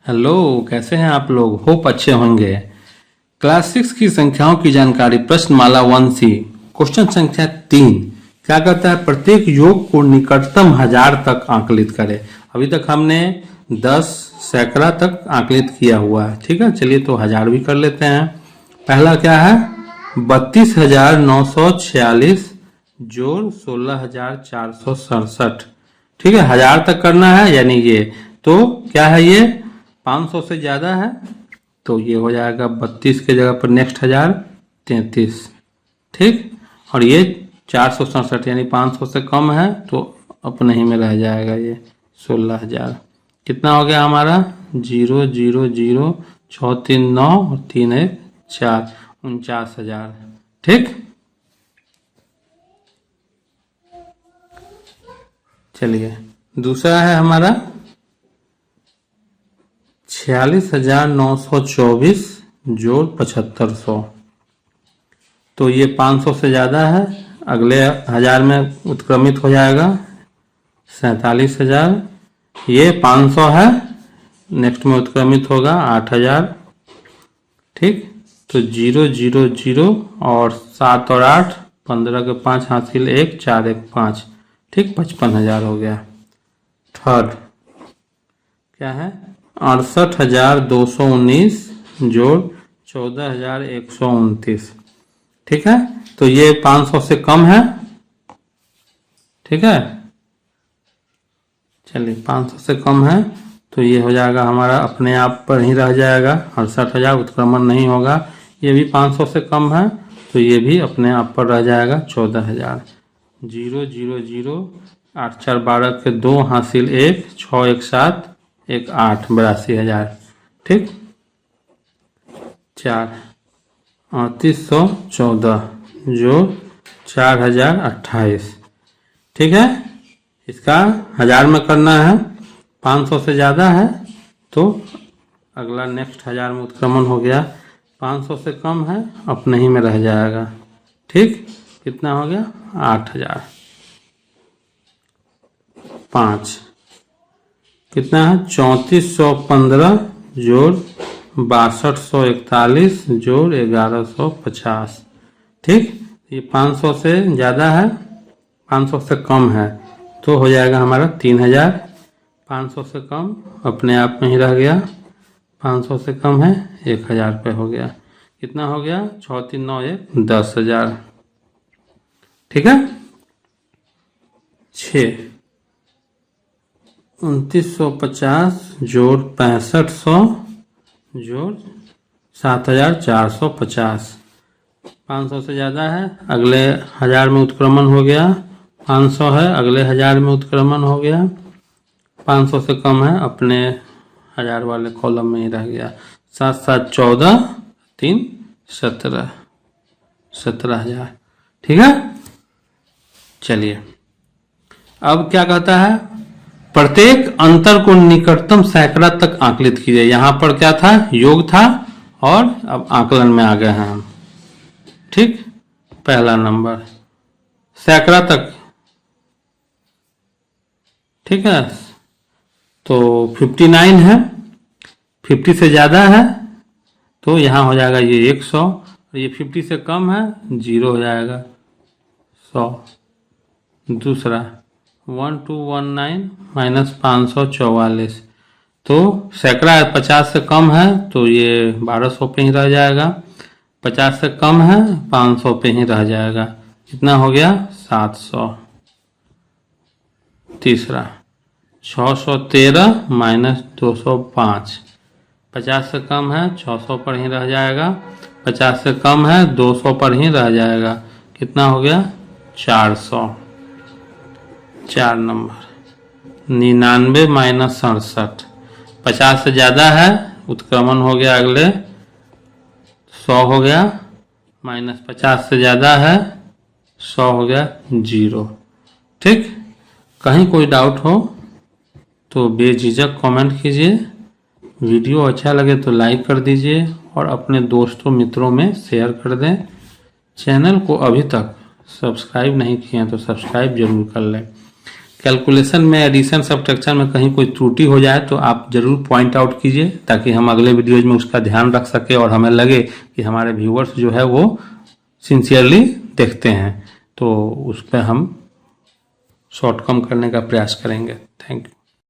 Hello, कैसे हैं आप लोग? होप अच्छे होंगे। क्लास 6 की संख्याओं की जानकारी प्रश्नमाला 1C क्वेश्चन संख्या 3 क्या कहता है? प्रत्येक योग को निकटतम हजार तक आंकलित करें। अभी तक हमने 10 सैकड़ा तक आंकलित किया हुआ है। ठीक है, चलिए तो हजार भी कर लेते हैं। पहला क्या है? 32,946 जोड़ 16,467। ठीक है, हजार तक करना है, यानी ये तो क्या है, ये 500 से ज्यादा है तो ये हो जाएगा 32 के जगह पर नेक्स्ट हजार 33। ठीक, और ये 467 यानी 500 से कम है तो अपने ही में रह जाएगा ये 16,000। कितना हो गया हमारा? 0 0 0 6 3 9 और 3 1 4 49,000। ठीक, चलिए दूसरा है हमारा 46,924 जोड़ 7,500। तो ये 500 से ज़्यादा है, अगले हजार में उत्क्रमित हो जाएगा 47,000। ये 500 है, नेक्स्ट में उत्क्रमित होगा 8,000। ठीक, तो 0 0 0 और 7 और 8 15 के 5 हासिल 1 4 1 5। ठीक, 55,000 हो गया। थर्ड क्या है? 68,219 जोड़ 14,129। ठीक है, तो ये 500 से कम है। ठीक है, चलिए 500 से कम है तो ये हो जाएगा हमारा अपने आप पर ही रह जाएगा 68,000, उत्क्रमण नहीं होगा। ये भी 500 से कम है तो ये भी अपने आप पर रह जाएगा 14,000। 0 0 0 8 4 12 के 2 हासिल 1 6 1 7 1 8 82,000। ठीक, 4 3814 जो 4,028। ठीक है, इसका हजार में करना है, 500 से ज़्यादा है तो अगला नेक्स्ट हजार में उत्क्रमण हो गया। 500 से कम है अपने ही में रह जाएगा। ठीक, कितना हो गया? 8,000। 5 कितना है? 3415 जोड़ 6241 जोड़ 1150। ठीक, ये 500 से ज़्यादा है, 500 से कम है तो हो जाएगा हमारा 3,000। 500 से कम अपने आप में ही रह गया, 500 से कम है 1,000 पे हो गया। कितना हो गया? 6 3 9 1 10,000। ठीक है, 6 2950 जोड़ 6500 जोड़ 7,450। 500 से ज़्यादा है, अगले हजार में उत्क्रमण हो गया। 500 है, अगले हजार में उत्क्रमण हो गया। 500 से कम है, अपने हजार वाले कॉलम में ही रह गया। 7 7 14 3 17 17,000। ठीक है, चलिए अब क्या कहता है? प्रत्येक अंतर को निकटतम सैकड़ा तक आंकलित कीजिए। यहां पर क्या था? योग था और अब आकलन में आ गए हैं हम। ठीक, पहला नंबर सैकड़ा तक। ठीक है, तो 59 है, 50 से ज़्यादा है तो यहाँ हो जाएगा ये 100, और ये 50 से कम है 0 हो जाएगा 100। दूसरा 1219 माइनस 544, तो सैकड़ा 50 से कम है तो ये 1200 पे ही रह जाएगा। 50 से कम है 500 पे ही रह जाएगा। कितना हो गया? 700। तीसरा 613 माइनस 205, 50 से कम है 600 पर ही रह जाएगा। 50 से कम है 200 पर ही रह जाएगा। कितना हो गया? 400। 4 नंबर 99 माइनस 67, 50 से ज़्यादा है, उत्क्रमण हो गया, अगले 100 हो गया, माइनस 50 से ज़्यादा है 100 हो गया 0। ठीक, कहीं कोई डाउट हो तो बेझिझक कमेंट कीजिए। वीडियो अच्छा लगे तो लाइक कर दीजिए और अपने दोस्तों मित्रों में शेयर कर दें। चैनल को अभी तक सब्सक्राइब नहीं किए हैं तो सब्सक्राइब जरूर कर लें। कैलकुलेशन में, एडिशन सब्ट्रैक्शन में कहीं कोई त्रुटि हो जाए तो आप ज़रूर पॉइंट आउट कीजिए, ताकि हम अगले वीडियोज में उसका ध्यान रख सके और हमें लगे कि हमारे व्यूअर्स जो है वो सिंसियरली देखते हैं, तो उस पर हम शॉर्ट कम करने का प्रयास करेंगे। Thank you.